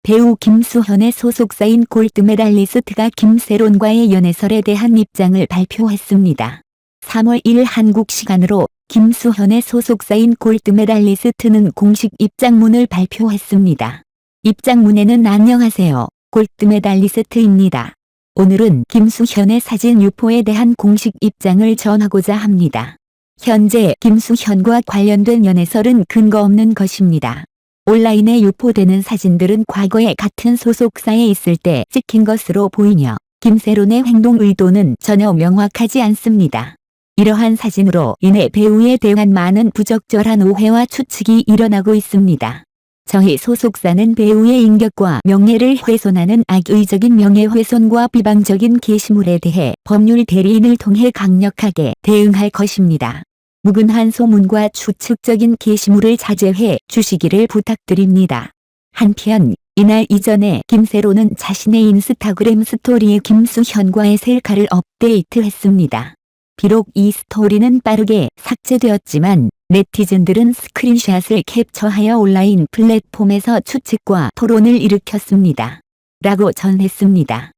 배우 김수현의 소속사인 골드메달리스트가 김세론과의 연애설에 대한 입장을 발표했습니다. 3월 1일 한국 시간으로 김수현의 소속사인 골드메달리스트는 공식 입장문을 발표했습니다. 입장문에는 안녕하세요. 골드메달리스트입니다. 오늘은 김수현의 사진 유포에 대한 공식 입장을 전하고자 합니다. 현재 김수현과 관련된 연애설은 근거 없는 것입니다. 온라인에 유포되는 사진들은 과거에 같은 소속사에 있을 때 찍힌 것으로 보이며 김세론의 행동 의도는 전혀 명확하지 않습니다. 이러한 사진으로 인해 배우에 대한 많은 부적절한 오해와 추측이 일어나고 있습니다. 저희 소속사는 배우의 인격과 명예를 훼손하는 악의적인 명예훼손과 비방적인 게시물에 대해 법률 대리인을 통해 강력하게 대응할 것입니다. 무근한 소문과 추측적인 게시물을 자제해 주시기를 부탁드립니다. 한편 이날 이전에 김세론은 자신의 인스타그램 스토리에 김수현과의 셀카를 업데이트했습니다. 비록 이 스토리는 빠르게 삭제되었지만 네티즌들은 스크린샷을 캡처하여 온라인 플랫폼에서 추측과 토론을 일으켰습니다. 라고 전했습니다.